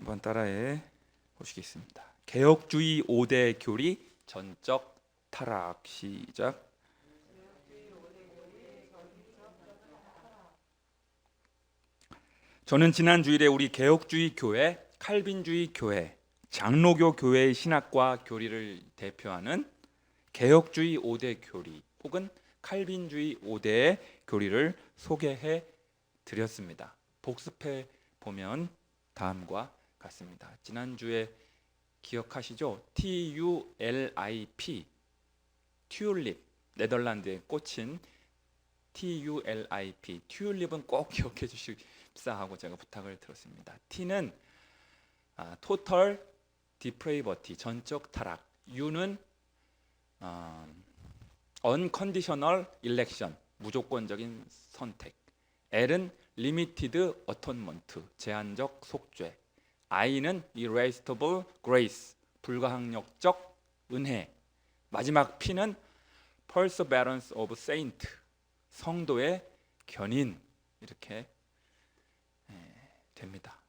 한번 따라해 보시겠습니다. 개혁주의 5대 교리 전적 타락. 시작. 저는 지난 주일에 우리 개혁주의 교회, 칼빈주의 교회, 장로교 교회의 신학과 교리를 대표하는 개혁주의 5대 교리 혹은 칼빈주의 5대의 교리를 소개해 드렸습니다. 복습해 보면 다음과 같습니다. 지난주에 기억하시죠? TULIP, 튤립, 네덜란드의 꽃인 TULIP, 튤립은 꼭 기억해 주십사 하고 제가 부탁을 드렸습니다. T는 total depravity, 전적 타락. U는 unconditional election, 무조건적인 선택. L은 limited atonement, 제한적 속죄. I는 irresistible grace, 불가항력적 은혜. 마지막 P는 perseverance of saint, 성도의 견인. 이렇게 됩니다.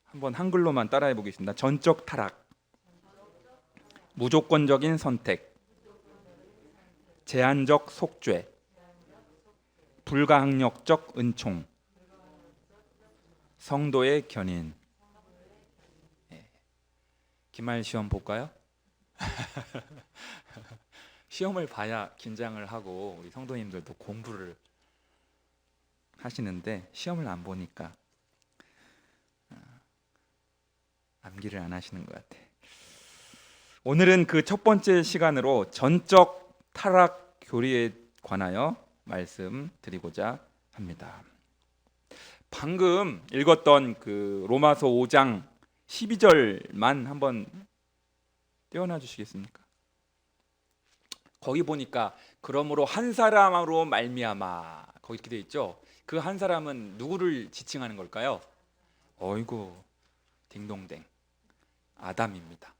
한번 한글로만 따라해 보겠습니다. 전적 타락, 무조건적인 선택, 제한적 속죄, 불가항력적 은총, 성도의 견인. 기말 시험 볼까요? 시험을 봐야 긴장을 하고 우리 성도님들도 공부를 하시는데 시험을 안 보니까 암기를 안 하시는 것 같아. 오늘은 그 첫 번째 시간으로 전적 타락 교리에 관하여 말씀드리고자 합니다. 방금 읽었던 그 로마서 5장 12절만 한번 떼어놔 주시겠습니까? 거기 보니까 그러므로 한 사람으로 말미암아, 거기 이렇게 돼 있죠. 그 한 사람은 누구를 지칭하는 걸까요? 어이구 딩동댕, 아담입니다.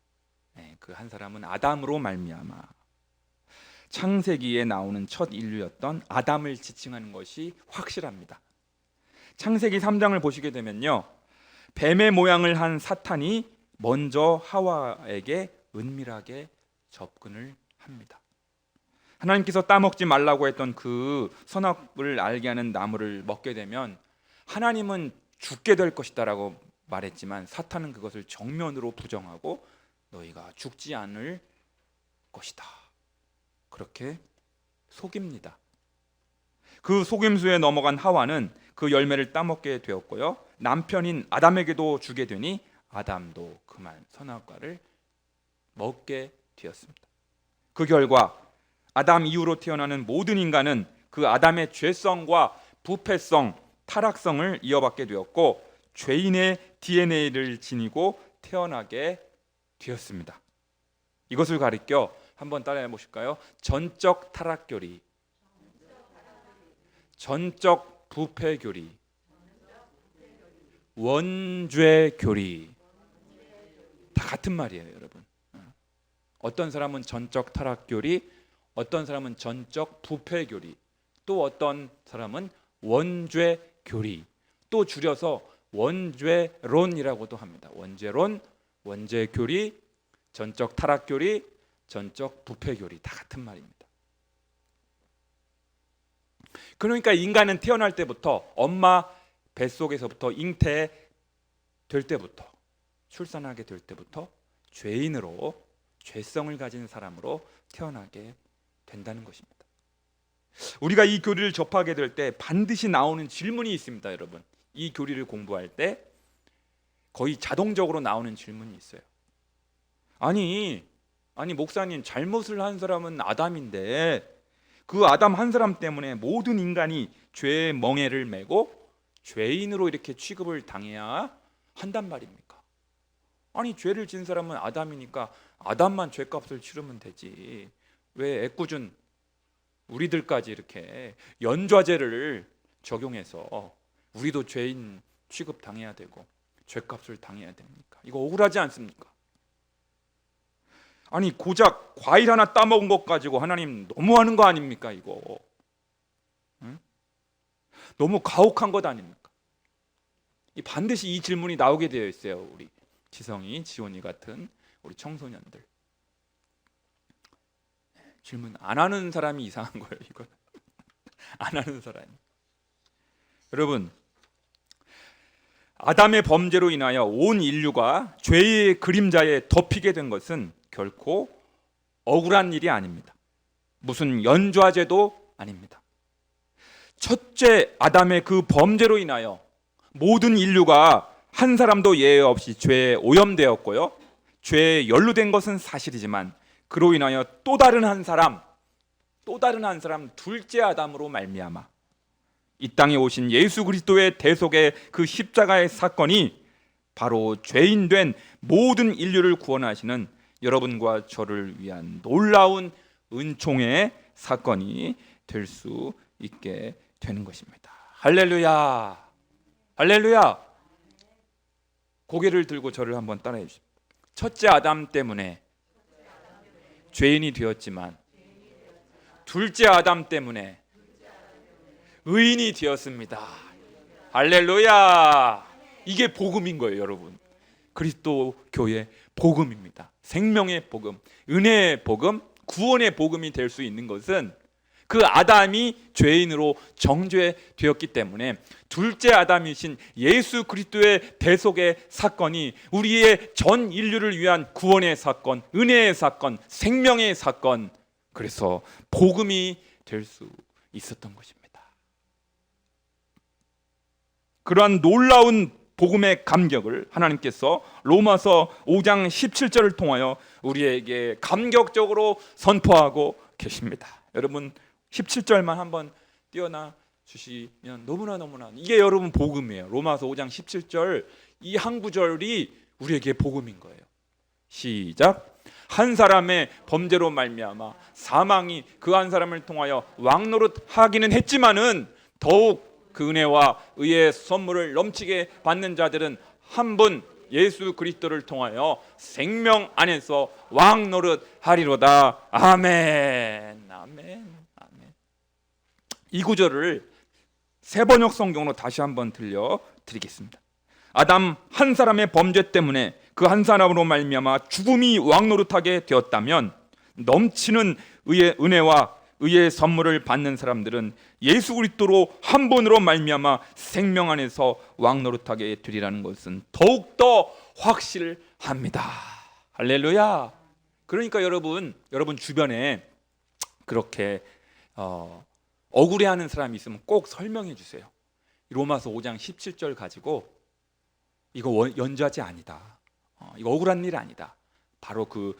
그 한 사람은 아담으로 말미암아, 창세기에 나오는 첫 인류였던 아담을 지칭하는 것이 확실합니다. 창세기 3장을 보시게 되면요, 뱀의 모양을 한 사탄이 먼저 하와에게 은밀하게 접근을 합니다. 하나님께서 따먹지 말라고 했던 그 선악을 알게 하는 나무를 먹게 되면 하나님은 죽게 될 것이다라고 말했지만 사탄은 그것을 정면으로 부정하고 너희가 죽지 않을 것이다, 그렇게 속입니다. 그 속임수에 넘어간 하와는 그 열매를 따먹게 되었고요, 남편인 아담에게도 주게 되니 아담도 그만 선악과를 먹게 되었습니다. 그 결과 아담 이후로 태어나는 모든 인간은 그 아담의 죄성과 부패성, 타락성을 이어받게 되었고 죄인의 DNA를 지니고 태어나게 되었습니다. 이것을 가리켜 한번 따라해 보실까요? 전적 타락교리, 전적 부패교리, 원죄교리, 다 같은 말이에요, 여러분. 어떤 사람은 전적 타락교리, 어떤 사람은 전적 부패교리, 또 어떤 사람은 원죄교리, 또 줄여서 원죄론이라고도 합니다. 원죄론, 원죄교리, 전적 타락교리, 전적 부패교리, 다 같은 말입니다. 그러니까 인간은 태어날 때부터 엄마 뱃속에서부터 잉태될 때부터, 출산하게 될 때부터 죄인으로, 죄성을 가진 사람으로 태어나게 된다는 것입니다. 우리가 이 교리를 접하게 될 때 반드시 나오는 질문이 있습니다, 여러분. 이 교리를 공부할 때 거의 자동적으로 나오는 질문이 있어요. 아니 목사님, 잘못을 한 사람은 아담인데 그 아담 한 사람 때문에 모든 인간이 죄의 멍에를 메고 죄인으로 이렇게 취급을 당해야 한단 말입니까? 아니 죄를 진 사람은 아담이니까 아담만 죄값을 치르면 되지, 왜 애꿎은 우리들까지 이렇게 연좌제를 적용해서 우리도 죄인 취급 당해야 되고 죄값을 당해야 됩니까? 이거 억울하지 않습니까? 아니 고작 과일 하나 따먹은 것 가지고 하나님 너무하는 거 아닙니까? 이거 너무 가혹한 것 아닙니까? 반드시 이 질문이 나오게 되어 있어요. 우리 지성이, 지원이 같은 우리 청소년들. 질문 안 하는 사람이 이상한 거예요. 이건 안 하는 사람이. 여러분, 아담의 범죄로 인하여 온 인류가 죄의 그림자에 덮이게 된 것은 결코 억울한 일이 아닙니다. 무슨 연좌제도 아닙니다. 첫째 아담의 그 범죄로 인하여 모든 인류가 한 사람도 예외 없이 죄에 오염되었고요, 죄에 연루된 것은 사실이지만 그로 인하여 또 다른 한 사람 둘째 아담으로 말미암아 이 땅에 오신 예수 그리스도의 대속의 그 십자가의 사건이 바로 죄인 된 모든 인류를 구원하시는 여러분과 저를 위한 놀라운 은총의 사건이 될 수 있게 되는 것입니다. 할렐루야, 할렐루야. 고개를 들고 저를 한번 따라해 주십시오. 첫째 아담 때문에 죄인이 되었지만 둘째 아담 때문에 의인이 되었습니다. 할렐루야. 이게 복음인 거예요, 여러분. 그리스도 교회 복음입니다. 생명의 복음, 은혜의 복음, 구원의 복음이 될 수 있는 것은 그 아담이 죄인으로 정죄되었기 때문에 둘째 아담이신 예수 그리스도의 대속의 사건이 우리의 전 인류를 위한 구원의 사건, 은혜의 사건, 생명의 사건, 그래서 복음이 될 수 있었던 것입니다. 그러한 놀라운 복음의 감격을 하나님께서 로마서 5장 17절을 통하여 우리에게 감격적으로 선포하고 계십니다. 여러분 17절만 한번 띄어나 주시면 너무나 이게 여러분 복음이에요. 로마서 5장 17절 이 한 구절이 우리에게 복음인 거예요. 시작. 한 사람의 범죄로 말미암아 사망이 그 한 사람을 통하여 왕노릇하기는 했지만은 더욱 그 은혜와 의의 선물을 넘치게 받는 자들은 한 분 예수 그리스도를 통하여 생명 안에서 왕노릇하리로다. 아멘. 아멘. 아멘. 이 구절을 세번역 성경으로 다시 한번 들려드리겠습니다. 아담 한 사람의 범죄 때문에 그 한 사람으로 말미암아 죽음이 왕노릇하게 되었다면 넘치는 의의 은혜와 의의 선물을 받는 사람들은 예수 그리스도로 한 분으로 말미암아 생명 안에서 왕노릇하게 되리라는 것은 더욱더 확실합니다. 할렐루야. 그러니까 여러분 주변에 그렇게 억울해하는 사람이 있으면 꼭 설명해 주세요. 로마서 5장 17절 가지고 이거 연좌제 아니다, 이거 억울한 일 아니다. 바로 그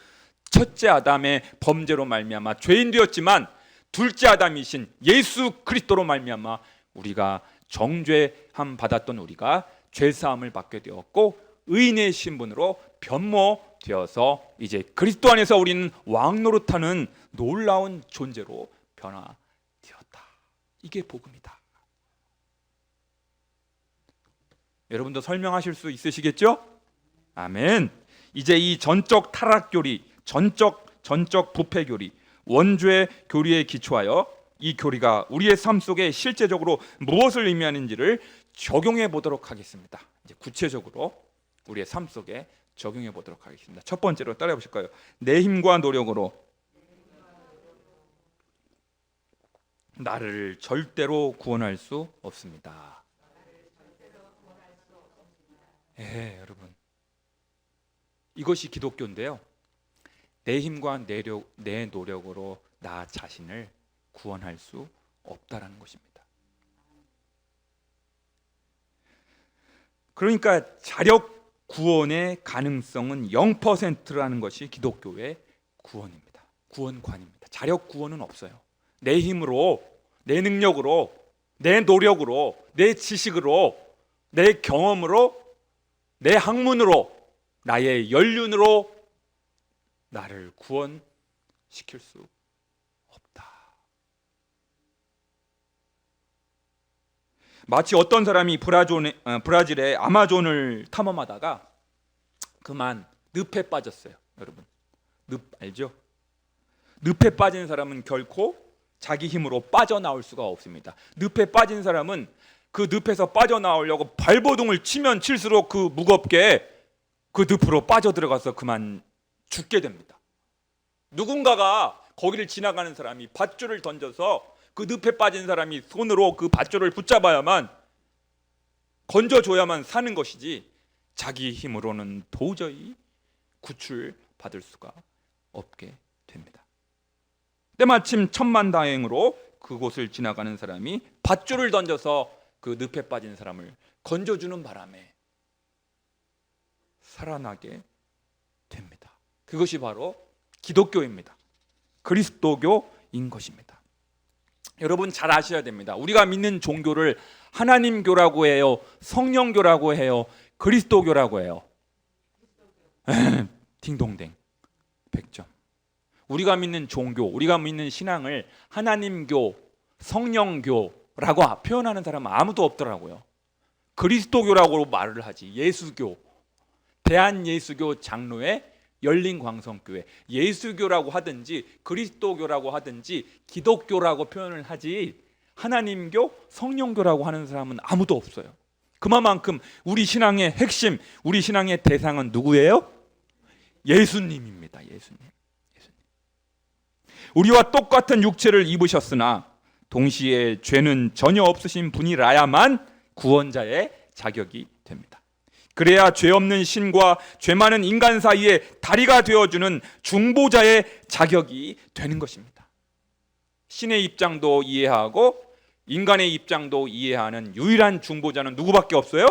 첫째 아담의 범죄로 말미암아 죄인 되었지만 둘째 아담이신 예수 그리스도로 말미암아 우리가 정죄함 받았던 우리가 죄사함을 받게 되었고 의인의 신분으로 변모되어서 이제 그리스도 안에서 우리는 왕노릇하는 놀라운 존재로 변화되었다. 이게 복음이다. 여러분도 설명하실 수 있으시겠죠? 아멘. 이제 이 전적 타락교리, 전적 부패교리, 원죄 교리에 기초하여 이 교리가 우리의 삶 속에 실제적으로 무엇을 의미하는지를 적용해 보도록 하겠습니다. 이제 구체적으로 우리의 삶 속에 적용해 보도록 하겠습니다. 첫 번째로 따라해 보실까요? 내 힘과 노력으로 나를 절대로 구원할 수 없습니다. 여러분, 이것이 기독교인데요. 내 힘과 내 노력으로 나 자신을 구원할 수 없다라는 것입니다. 그러니까 자력 구원의 가능성은 0%라는 것이 기독교의 구원입니다. 구원관입니다. 자력 구원은 없어요. 내 힘으로, 내 능력으로, 내 노력으로, 내 지식으로, 내 경험으로, 내 학문으로, 나의 연륜으로 나를 구원시킬 수 없다. 마치 어떤 사람이 브라질의 아마존을 탐험하다가 그만 늪에 빠졌어요. 여러분, 늪 알죠? 늪에 빠진 사람은 결코 자기 힘으로 빠져나올 수가 없습니다. 늪에 빠진 사람은 그 늪에서 빠져나오려고 발버둥을 치면 칠수록 그 무겁게 그 늪으로 빠져들어가서 그만 죽게 됩니다. 누군가가 거기를 지나가는 사람이 밧줄을 던져서 그 늪에 빠진 사람이 손으로 그 밧줄을 붙잡아야만, 건져줘야만 사는 것이지 자기 힘으로는 도저히 구출받을 수가 없게 됩니다. 때마침 천만다행으로 그곳을 지나가는 사람이 밧줄을 던져서 그 늪에 빠진 사람을 건져주는 바람에 살아나게 됩니다. 그것이 바로 기독교입니다. 그리스도교인 것입니다. 여러분 잘 아셔야 됩니다. 우리가 믿는 종교를 하나님교라고 해요, 성령교라고 해요, 그리스도교라고 해요. 딩동댕 100점. 우리가 믿는 종교, 우리가 믿는 신앙을 하나님교, 성령교라고 표현하는 사람은 아무도 없더라고요. 그리스도교라고 말을 하지. 예수교, 대한예수교 장로회 열린광성교회, 예수교라고 하든지 그리스도교라고 하든지 기독교라고 표현을 하지 하나님교, 성령교라고 하는 사람은 아무도 없어요. 그만큼 우리 신앙의 핵심, 우리 신앙의 대상은 누구예요? 예수님입니다. 예수님. 우리와 똑같은 육체를 입으셨으나 동시에 죄는 전혀 없으신 분이라야만 구원자의 자격이 됩니다. 그래야 죄 없는 신과 죄 많은 인간 사이에 다리가 되어주는 중보자의 자격이 되는 것입니다. 신의 입장도 이해하고 인간의 입장도 이해하는 유일한 중보자는 누구밖에 없어요?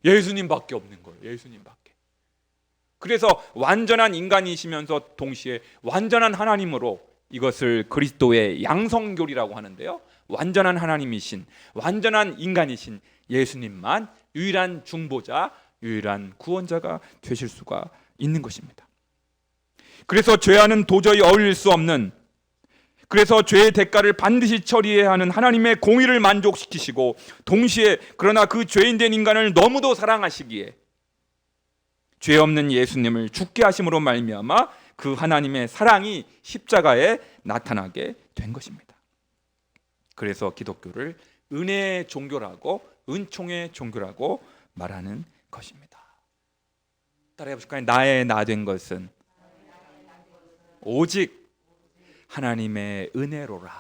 예수님밖에 없는 거예요. 예수님밖에. 그래서 완전한 인간이시면서 동시에 완전한 하나님으로, 이것을 그리스도의 양성교리라고 하는데요, 완전한 하나님이신, 완전한 인간이신 예수님만 유일한 중보자, 유일한 구원자가 되실 수가 있는 것입니다. 그래서 죄와는 도저히 어울릴 수 없는, 그래서 죄의 대가를 반드시 처리해야 하는 하나님의 공의를 만족시키시고 동시에 그러나 그 죄인된 인간을 너무도 사랑하시기에 죄 없는 예수님을 죽게 하심으로 말미암아 그 하나님의 사랑이 십자가에 나타나게 된 것입니다. 그래서 기독교를 은혜의 종교라고, 은총의 종교라고 말하는 것입니다. 따라해 보실까요? 나의 나 된 것은 오직 하나님의 은혜로라.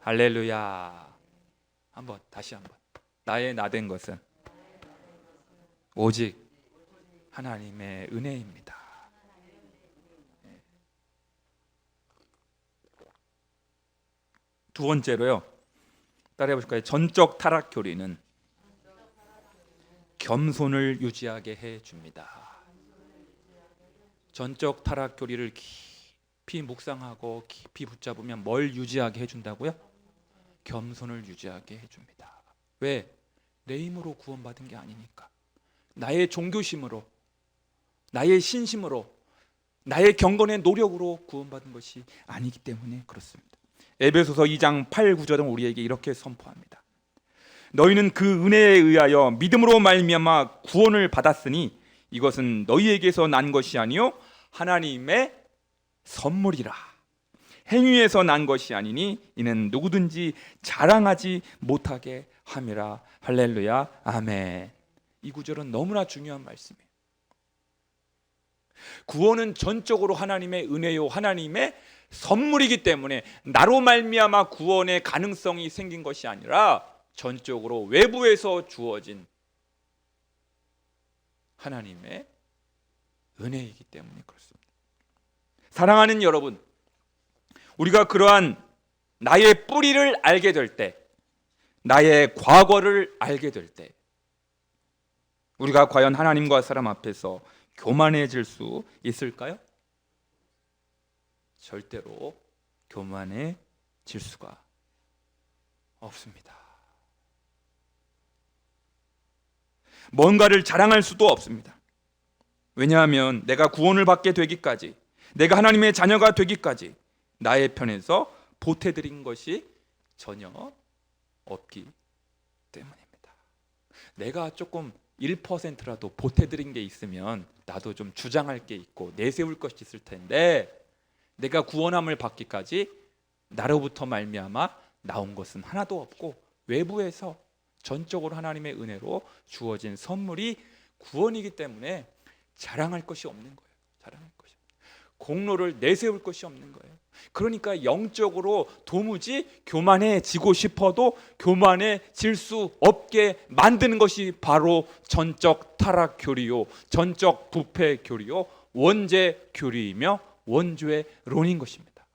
할렐루야. 다시 한번. 나의 나 된 것은 오직 하나님의 은혜입니다. 두 번째로요, 따라해 보실까요? 전적 타락 교리는 겸손을 유지하게 해줍니다. 전적 타락 교리를 깊이 묵상하고 깊이 붙잡으면 뭘 유지하게 해준다고요? 겸손을 유지하게 해줍니다. 왜? 내 힘으로 구원받은 게 아니니까. 나의 종교심으로, 나의 신심으로, 나의 경건의 노력으로 구원받은 것이 아니기 때문에 그렇습니다. 에베소서 2장 8, 9절은 우리에게 이렇게 선포합니다. 너희는 그 은혜에 의하여 믿음으로 말미암아 구원을 받았으니 이것은 너희에게서 난 것이 아니요 하나님의 선물이라. 행위에서 난 것이 아니니 이는 누구든지 자랑하지 못하게 함이라. 할렐루야. 아멘. 이 구절은 너무나 중요한 말씀이에요. 구원은 전적으로 하나님의 은혜요, 하나님의 선물이기 때문에 나로 말미암아 구원의 가능성이 생긴 것이 아니라 전적으로 외부에서 주어진 하나님의 은혜이기 때문에 그렇습니다. 사랑하는 여러분, 우리가 그러한 나의 뿌리를 알게 될 때, 나의 과거를 알게 될 때, 우리가 과연 하나님과 사람 앞에서 교만해질 수 있을까요? 절대로 교만해질 수가 없습니다. 뭔가를 자랑할 수도 없습니다. 왜냐하면 내가 구원을 받게 되기까지, 내가 하나님의 자녀가 되기까지 나의 편에서 보태드린 것이 전혀 없기 때문입니다. 내가 조금 1%라도 보태드린 게 있으면 나도 좀 주장할 게 있고 내세울 것이 있을 텐데, 내가 구원함을 받기까지 나로부터 말미암아 나온 것은 하나도 없고 외부에서 전적으로 하나님의 은혜로 주어진 선물이 구원이기 때문에 자랑할 것이 없는 거예요. 자랑할 것이, 공로를 내세울 것이 없는 거예요. 그러니까 영적으로 도무지 교만해지고 싶어도 교만해질 수 없게 만드는 것이 바로 전적 타락 교리요, 전적 부패 교리요, 원죄 교리이며 원죄의 론인 것입니다.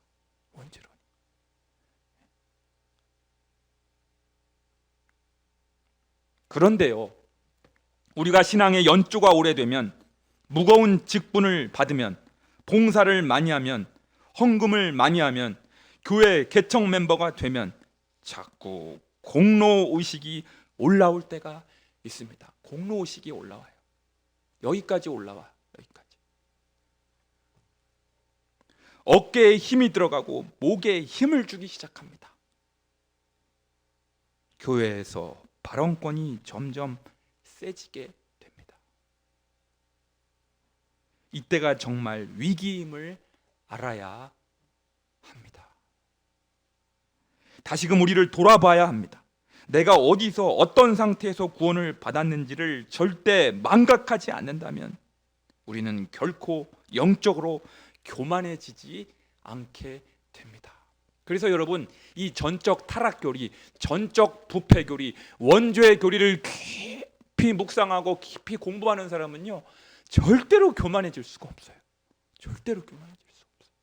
원죄론. 그런데요, 우리가 신앙의 연조가 오래되면, 무거운 직분을 받으면, 봉사를 많이 하면, 헌금을 많이 하면, 교회 개척 멤버가 되면 자꾸 공로 의식이 올라올 때가 있습니다. 공로 의식이 올라와요. 여기까지 올라와요. 여기까지. 어깨에 힘이 들어가고 목에 힘을 주기 시작합니다. 교회에서 발언권이 점점 세지게 됩니다. 이때가 정말 위기임을 알아야 합니다. 다시금 우리를 돌아봐야 합니다. 내가 어디서 어떤 상태에서 구원을 받았는지를 절대 망각하지 않는다면 우리는 결코 영적으로 교만해지지 않게 됩니다. 그래서 여러분, 이 전적 타락 교리, 전적 부패 교리, 원죄의 교리를 깊이 묵상하고 깊이 공부하는 사람은요, 절대로 교만해질 수가 없어요. 절대로 교만해질 수 없어요.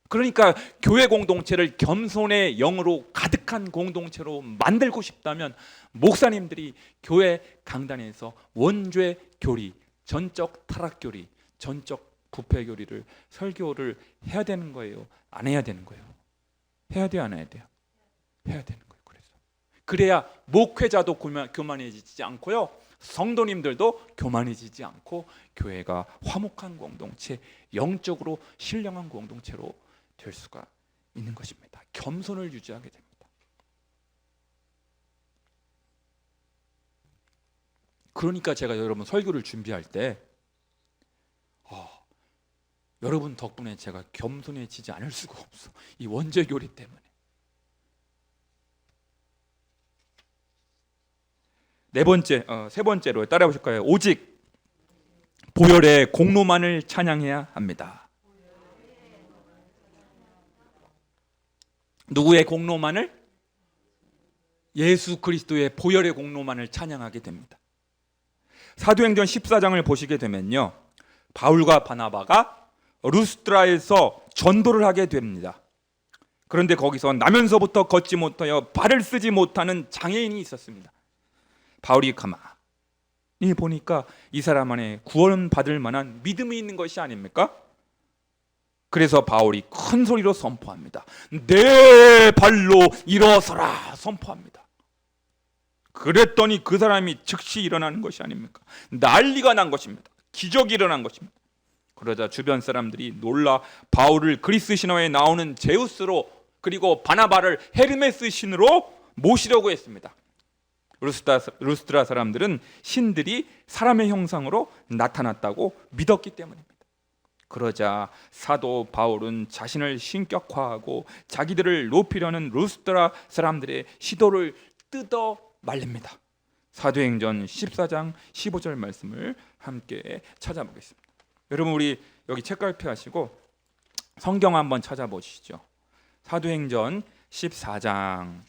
그러니까 교회 공동체를 겸손의 영으로 가득한 공동체로 만들고 싶다면 목사님들이 교회 강단에서 원죄 교리, 전적 타락 교리, 전적 부패 교리를 설교를 해야 되는 거예요? 안 해야 되는 거예요? 해야 돼요? 안 해야 돼요? 해야 되는 거예요. 그래야 목회자도 교만해지지 않고요, 성도님들도 교만해지지 않고 교회가 화목한 공동체, 영적으로 신령한 공동체로 될 수가 있는 것입니다. 겸손을 유지하게 됩니다. 그러니까 제가 여러분 설교를 준비할 때 여러분 덕분에 제가 겸손해지지 않을 수가 없어. 이 원죄 교리 때문에. 세 번째로 따라해 보실까요? 오직 보혈의 공로만을 찬양해야 합니다. 누구의 공로만을? 예수 그리스도의 보혈의 공로만을 찬양하게 됩니다. 사도행전 14장을 보시게 되면요, 바울과 바나바가 루스드라에서 전도를 하게 됩니다. 그런데 거기서 나면서부터 걷지 못하여 발을 쓰지 못하는 장애인이 있었습니다. 바울이 가만히 보니까 이 사람 안에 구원받을 만한 믿음이 있는 것이 아닙니까? 그래서 바울이 큰 소리로 선포합니다. 내 발로 일어서라 선포합니다. 그랬더니 그 사람이 즉시 일어나는 것이 아닙니까? 난리가 난 것입니다. 기적이 일어난 것입니다. 그러자 주변 사람들이 놀라 바울을 그리스 신화에 나오는 제우스로, 그리고 바나바를 헤르메스 신으로 모시려고 했습니다. 루스드라 사람들은 신들이 사람의 형상으로 나타났다고 믿었기 때문입니다. 그러자 사도 바울은 자신을 신격화하고 자기들을 높이려는 루스드라 사람들의 시도를 뜯어 말립니다. 사도행전 14장 15절 말씀을 함께 찾아보겠습니다. 여러분, 우리 여기 책갈피 하시고 성경 한번 찾아보시죠. 사도행전 14장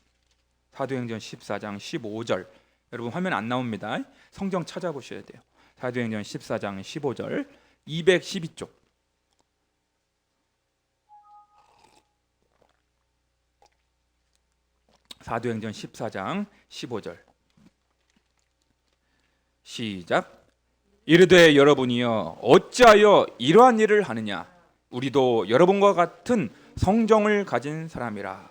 15절. 여러분 화면 안 나옵니다. 성경 찾아보셔야 돼요. 사도행전 14장 15절 212쪽. 사도행전 14장 15절 시작. 이르되 여러분이여 어찌하여 이러한 일을 하느냐? 우리도 여러분과 같은 성정을 가진 사람이라.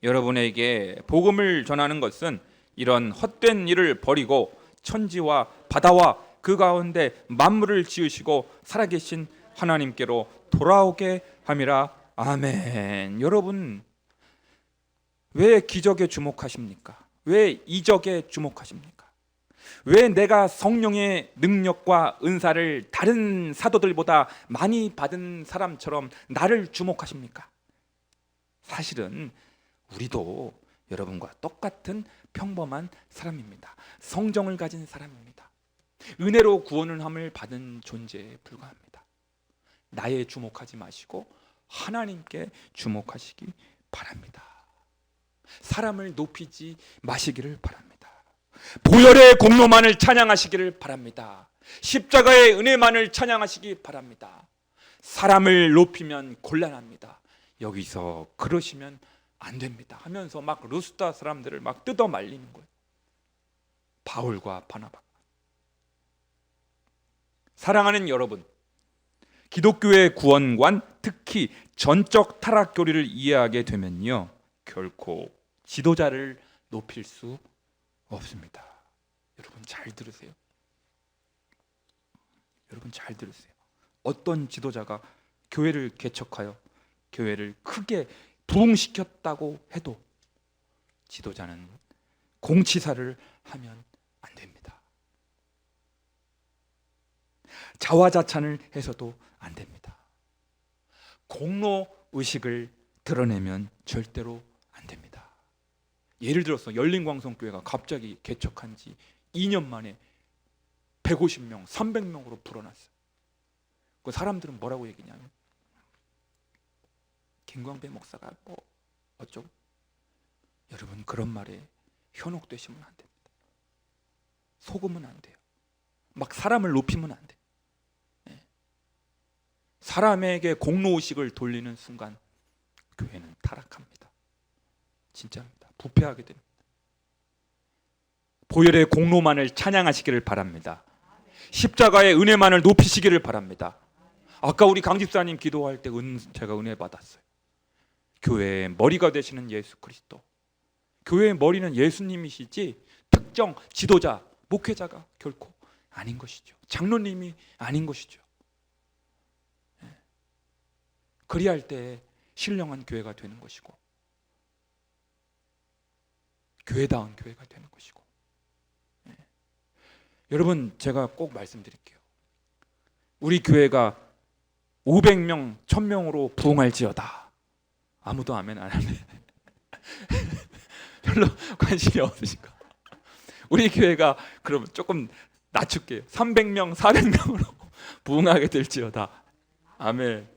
여러분에게 복음을 전하는 것은 이런 헛된 일을 버리고 천지와 바다와 그 가운데 만물을 지으시고 살아계신 하나님께로 돌아오게 함이라. 아멘. 여러분, 왜 기적에 주목하십니까? 왜 이적에 주목하십니까? 왜 내가 성령의 능력과 은사를 다른 사도들보다 많이 받은 사람처럼 나를 주목하십니까? 사실은 우리도 여러분과 똑같은 평범한 사람입니다. 성정을 가진 사람입니다. 은혜로 구원을 받은 존재에 불과합니다. 나에 주목하지 마시고 하나님께 주목하시기 바랍니다. 사람을 높이지 마시기를 바랍니다. 보혈의 공로만을 찬양하시기를 바랍니다. 십자가의 은혜만을 찬양하시기 바랍니다. 사람을 높이면 곤란합니다. 여기서 그러시면 안 됩니다 하면서 막 루스다 사람들을 막 뜯어 말리는 거예요. 바울과 바나바. 사랑하는 여러분, 기독교의 구원관, 특히 전적 타락 교리를 이해하게 되면요, 결코 지도자를 높일 수 없습니다. 여러분 잘 들으세요. 여러분 잘 들으세요. 어떤 지도자가 교회를 개척하여 교회를 크게 부흥시켰다고 해도 지도자는 공치사를 하면 안 됩니다. 자화자찬을 해서도 안 됩니다. 공로 의식을 드러내면 절대로 안 됩니다. 예를 들어서 열린광성교회가 갑자기 개척한 지 2년 만에 150명, 300명으로 불어났어요. 그 사람들은 뭐라고 얘기냐면 김광배 목사가 뭐 어쩌고. 여러분 그런 말에 현혹되시면 안 됩니다. 속으면 안 돼요. 막 사람을 높이면 안 돼요. 네. 사람에게 공로의식을 돌리는 순간 교회는 타락합니다. 진짜입니다. 부패하게 됩니다. 보혈의 공로만을 찬양하시기를 바랍니다. 십자가의 은혜만을 높이시기를 바랍니다. 아까 우리 강 집사님 기도할 때 제가 은혜 받았어요. 교회의 머리가 되시는 예수 그리스도. 교회의 머리는 예수님이시지 특정 지도자, 목회자가 결코 아닌 것이죠. 장로님이 아닌 것이죠. 그리할 때 신령한 교회가 되는 것이고 교회다운 교회가 되는 것이고. 여러분 제가 꼭 말씀드릴게요. 우리 교회가 500명, 1000명으로 부흥할지어다. 아무도 아멘 안 하네. 별로 관심이 없으신가? 우리 교회가 그럼 조금 낮출게요. 300명, 400명으로 부흥하게 될지어다. 아멘.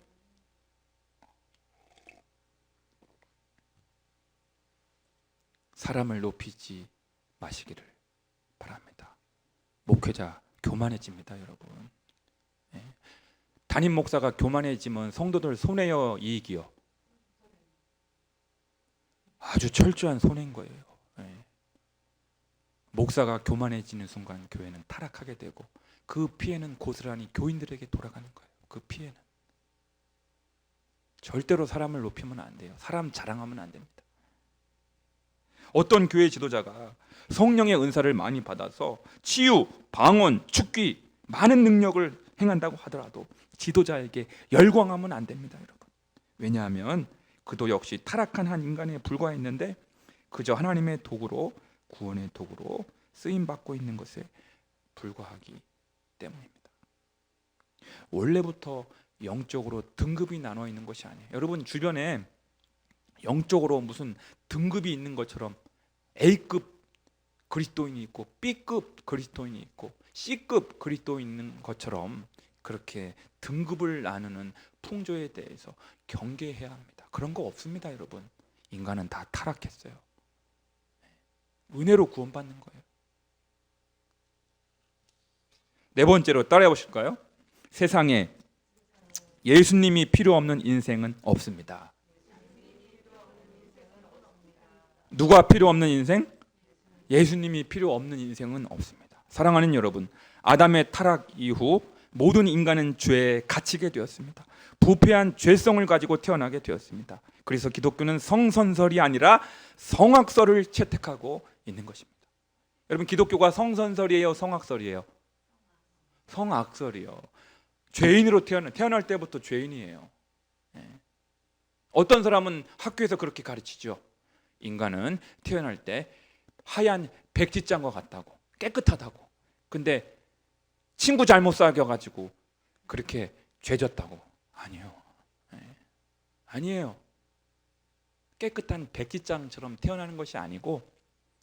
사람을 높이지 마시기를 바랍니다. 목회자 교만해집니다, 여러분. 담임 목사가 교만해지면 성도들 손해요, 이익이요? 아주 철저한 손해인 거예요. 목사가 교만해지는 순간 교회는 타락하게 되고 그 피해는 고스란히 교인들에게 돌아가는 거예요. 그 피해는 절대로 사람을 높이면 안 돼요. 사람 자랑하면 안 됩니다. 어떤 교회 지도자가 성령의 은사를 많이 받아서 치유, 방언, 축기 많은 능력을 행한다고 하더라도 지도자에게 열광하면 안 됩니다, 여러분. 왜냐하면 그도 역시 타락한 한 인간에 불과했는데 그저 하나님의 도구로, 구원의 도구로 쓰임 받고 있는 것에 불과하기 때문입니다. 원래부터 영적으로 등급이 나눠 있는 것이 아니에요. 여러분 주변에 영적으로 무슨 등급이 있는 것처럼 A급 그리스도인이 있고 B급 그리스도인이 있고 C급 그리스도인이 있는 것처럼 그렇게 등급을 나누는 풍조에 대해서 경계해야 합니다. 그런 거 없습니다, 여러분. 인간은 다 타락했어요. 은혜로 구원받는 거예요. 네 번째로 따라해 보실까요? 세상에 예수님이 필요 없는 인생은 없습니다. 누가 필요 없는 인생? 예수님이 필요 없는 인생은 없습니다. 사랑하는 여러분, 아담의 타락 이후 모든 인간은 죄에 갇히게 되었습니다. 부패한 죄성을 가지고 태어나게 되었습니다. 그래서 기독교는 성선설이 아니라 성악설을 채택하고 있는 것입니다. 여러분 기독교가 성선설이에요, 성악설이에요? 성악설이요. 죄인으로 태어날 때부터 죄인이에요. 어떤 사람은 학교에서 그렇게 가르치죠. 인간은 태어날 때 하얀 백지장과 같다고, 깨끗하다고. 근데 친구 잘못 사귀어가지고 그렇게 죄졌다고. 아니에요. 아니에요. 깨끗한 백지장처럼 태어나는 것이 아니고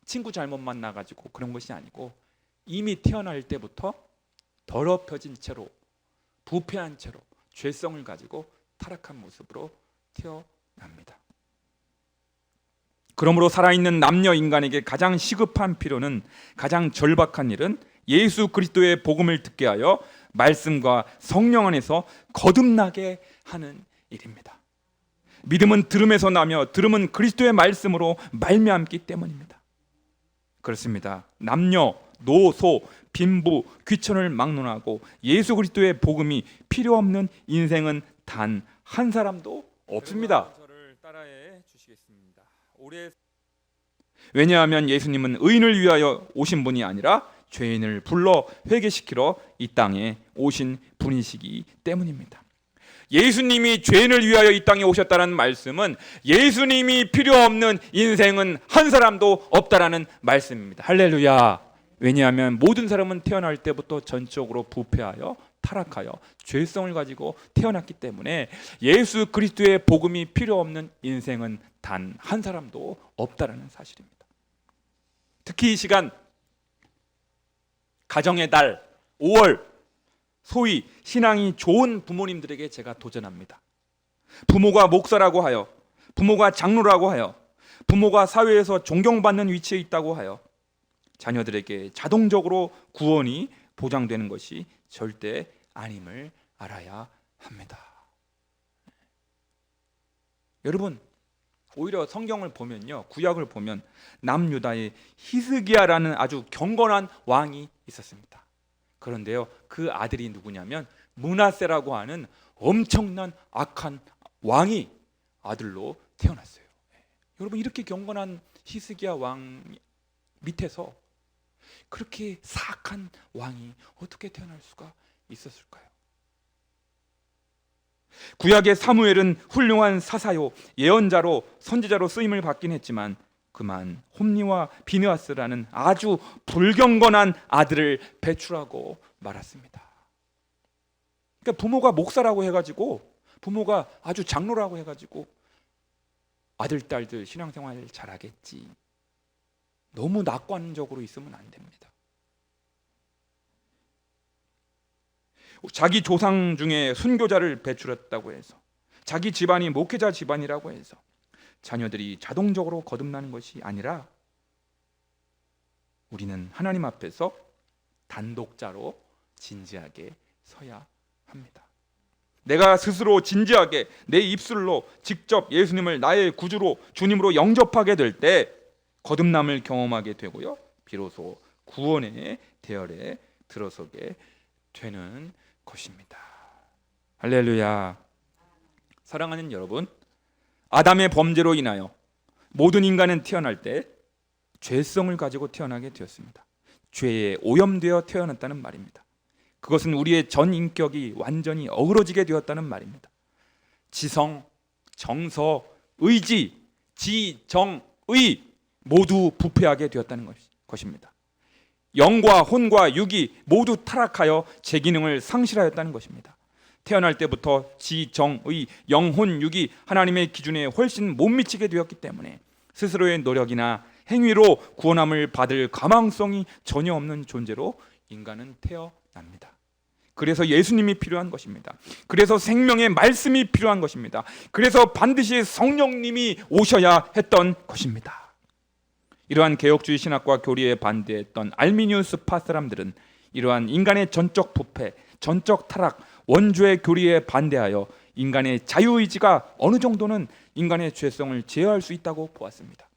친구 잘못 만나가지고 그런 것이 아니고 이미 태어날 때부터 더럽혀진 채로 부패한 채로 죄성을 가지고 타락한 모습으로 태어납니다. 그러므로 살아있는 남녀 인간에게 가장 시급한 필요는, 가장 절박한 일은 예수 그리스도의 복음을 듣게 하여 말씀과 성령 안에서 거듭나게 하는 일입니다. 믿음은 들음에서 나며 들음은 그리스도의 말씀으로 말미암기 때문입니다. 그렇습니다. 남녀, 노, 소, 빈부, 귀천을 막론하고 예수 그리스도의 복음이 필요 없는 인생은 단 한 사람도 없습니다. 저를 따라해 주시겠습니다. 왜냐하면 예수님은 의인을 위하여 오신 분이 아니라 죄인을 불러 회개시키러 이 땅에 오신 분이시기 때문입니다. 예수님이 죄인을 위하여 이 땅에 오셨다는 말씀은 예수님이 필요 없는 인생은 한 사람도 없다라는 말씀입니다. 할렐루야. 왜냐하면 모든 사람은 태어날 때부터 전적으로 부패하여 타락하여 죄성을 가지고 태어났기 때문에 예수 그리스도의 복음이 필요 없는 인생은 단 한 사람도 없다라는 사실입니다. 특히 이 시간 가정의 달 5월, 소위 신앙이 좋은 부모님들에게 제가 도전합니다. 부모가 목사라고 하여, 부모가 장로라고 하여, 부모가 사회에서 존경받는 위치에 있다고 하여 자녀들에게 자동적으로 구원이 보장되는 것이 절대 아님을 알아야 합니다. 여러분, 오히려 성경을 보면요, 구약을 보면 남유다의 히스기야라는 아주 경건한 왕이 있었습니다. 그런데요, 그 아들이 누구냐면 므낫세라고 하는 엄청난 악한 왕이 아들로 태어났어요. 여러분, 이렇게 경건한 히스기야 왕 밑에서 그렇게 사악한 왕이 어떻게 태어날 수가 있었을까요? 구약의 사무엘은 훌륭한 사사요, 예언자로, 선지자로 쓰임을 받긴 했지만 그만 홈니와 비느하스라는 아주 불경건한 아들을 배출하고 말았습니다. 그러니까 부모가 목사라고 해가지고, 부모가 아주 장로라고 해가지고 아들, 딸들 신앙생활 잘하겠지, 너무 낙관적으로 있으면 안 됩니다. 자기 조상 중에 순교자를 배출했다고 해서, 자기 집안이 목회자 집안이라고 해서 자녀들이 자동적으로 거듭나는 것이 아니라 우리는 하나님 앞에서 단독자로 진지하게 서야 합니다. 내가 스스로 진지하게 내 입술로 직접 예수님을 나의 구주로, 주님으로 영접하게 될 때 거듭남을 경험하게 되고요, 비로소 구원의 대열에 들어서게 되는 것입니다. 할렐루야. 사랑하는 여러분, 아담의 범죄로 인하여 모든 인간은 태어날 때 죄성을 가지고 태어나게 되었습니다. 죄에 오염되어 태어났다는 말입니다. 그것은 우리의 전 인격이 완전히 어그러지게 되었다는 말입니다. 지성, 정서, 의지, 지정의 모두 부패하게 되었다는 것입니다. 영과 혼과 육이 모두 타락하여 제 기능을 상실하였다는 것입니다. 태어날 때부터 지정의 영혼 육이 하나님의 기준에 훨씬 못 미치게 되었기 때문에 스스로의 노력이나 행위로 구원함을 받을 가망성이 전혀 없는 존재로 인간은 태어납니다. 그래서 예수님이 필요한 것입니다. 그래서 생명의 말씀이 필요한 것입니다. 그래서 반드시 성령님이 오셔야 했던 것입니다. 이러한 개혁주의 신학과 교리에 반대했던 알미니우스파 사람들은 이러한 인간의 전적 부패, 전적 타락, 원죄의 교리에 반대하여 인간의 자유의지가 어느 정도는 인간의 죄성을 제어할 수 있다고 보았습니다.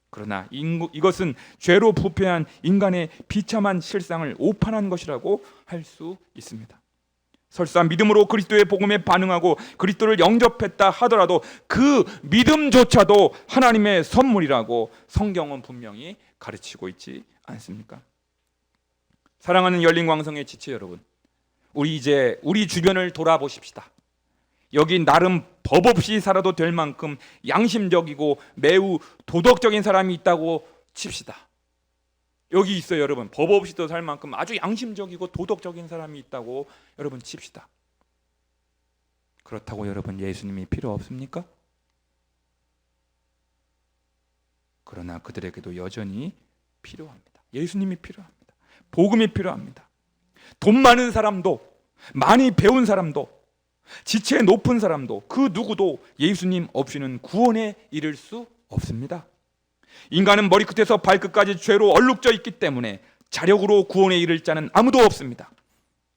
그러나 이것은 죄로 부패한 인간의 비참한 실상을 오판한 것이라고 할 수 있습니다. 설사 믿음으로 그리스도의 복음에 반응하고 그리스도를 영접했다 하더라도 그 믿음조차도 하나님의 선물이라고 성경은 분명히 가르치고 있지 않습니까? 사랑하는 열린광성의 지체 여러분, 우리 이제 우리 주변을 돌아보십시다. 여기 나름 법 없이 살아도 될 만큼 양심적이고 매우 도덕적인 사람이 있다고 칩시다. 여기 있어요, 여러분. 법 없이도 살 만큼 아주 양심적이고 도덕적인 사람이 있다고 여러분 칩시다. 그렇다고 여러분 예수님이 필요 없습니까? 그러나 그들에게도 여전히 필요합니다. 예수님이 필요합니다. 복음이 필요합니다. 돈 많은 사람도, 많이 배운 사람도, 지체 높은 사람도, 그 누구도 예수님 없이는 구원에 이를 수 없습니다. 인간은 머리끝에서 발끝까지 죄로 얼룩져 있기 때문에 자력으로 구원에 이를 자는 아무도 없습니다.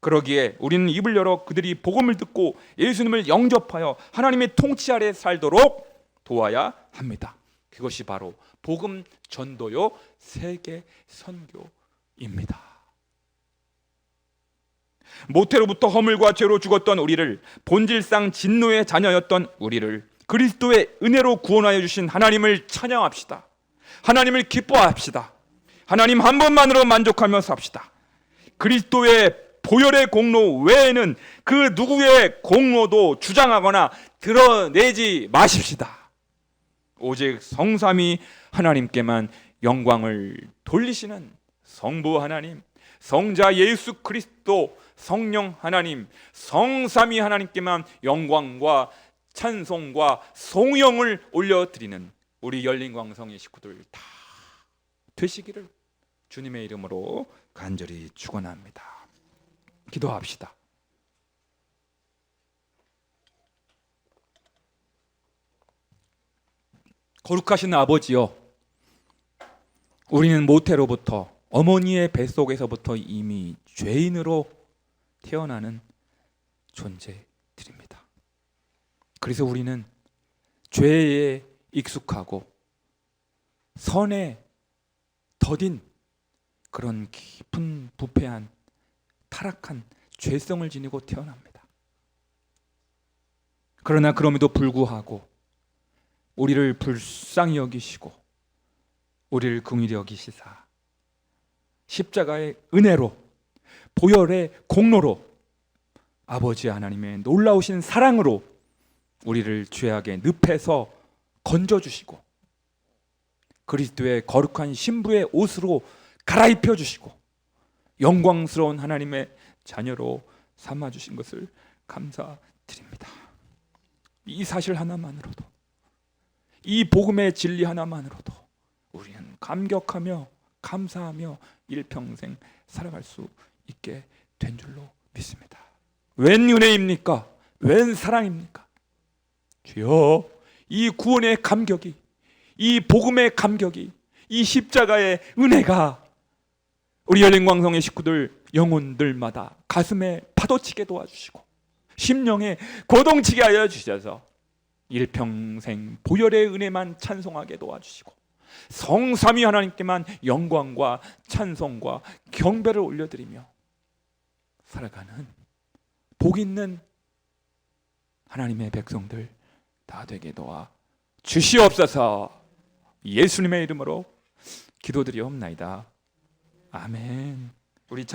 그러기에 우리는 입을 열어 그들이 복음을 듣고 예수님을 영접하여 하나님의 통치 아래 살도록 도와야 합니다. 그것이 바로 복음 전도요 세계 선교입니다. 모태로부터 허물과 죄로 죽었던 우리를, 본질상 진노의 자녀였던 우리를 그리스도의 은혜로 구원하여 주신 하나님을 찬양합시다. 하나님을 기뻐합시다. 하나님 한 분만으로 만족하며 삽시다. 그리스도의 보혈의 공로 외에는 그 누구의 공로도 주장하거나 드러내지 마십시다. 오직 성삼위 하나님께만 영광을 돌리시는 성부 하나님, 성자 예수 그리스도, 성령 하나님, 성삼위 하나님께만 영광과 찬송과 송영을 올려드리는 우리 열린광성의 식구들 다 되시기를 주님의 이름으로 간절히 축원합니다. 기도합시다. 거룩하신 아버지여, 우리는 모태로부터 어머니의 뱃속에서부터 이미 죄인으로 태어나는 존재들입니다. 그래서 우리는 죄에 익숙하고 선에 더딘 그런 깊은 부패한 타락한 죄성을 지니고 태어납니다. 그러나 그럼에도 불구하고 우리를 불쌍히 여기시고 우리를 긍휼히 여기시사 십자가의 은혜로, 보혈의 공로로, 아버지 하나님의 놀라우신 사랑으로 우리를 죄악의 늪에서 건져주시고 그리스도의 거룩한 신부의 옷으로 갈아입혀 주시고 영광스러운 하나님의 자녀로 삼아주신 것을 감사드립니다. 이 사실 하나만으로도, 이 복음의 진리 하나만으로도 우리는 감격하며 감사하며 일평생 살아갈 수 있게 된 줄로 믿습니다. 웬 은혜입니까? 웬 사랑입니까? 주여, 이 구원의 감격이, 이 복음의 감격이, 이 십자가의 은혜가 우리 열린광성의 식구들 영혼들마다 가슴에 파도치게 도와주시고 심령에 고동치게 하여 주셔서 일평생 보혈의 은혜만 찬송하게 도와주시고 성삼위 하나님께만 영광과 찬송과 경배를 올려드리며 살아가는 복 있는 하나님의 백성들 다 되게 도와 주시옵소서. 예수님의 이름으로 기도드리옵나이다. 아멘. 우리 찬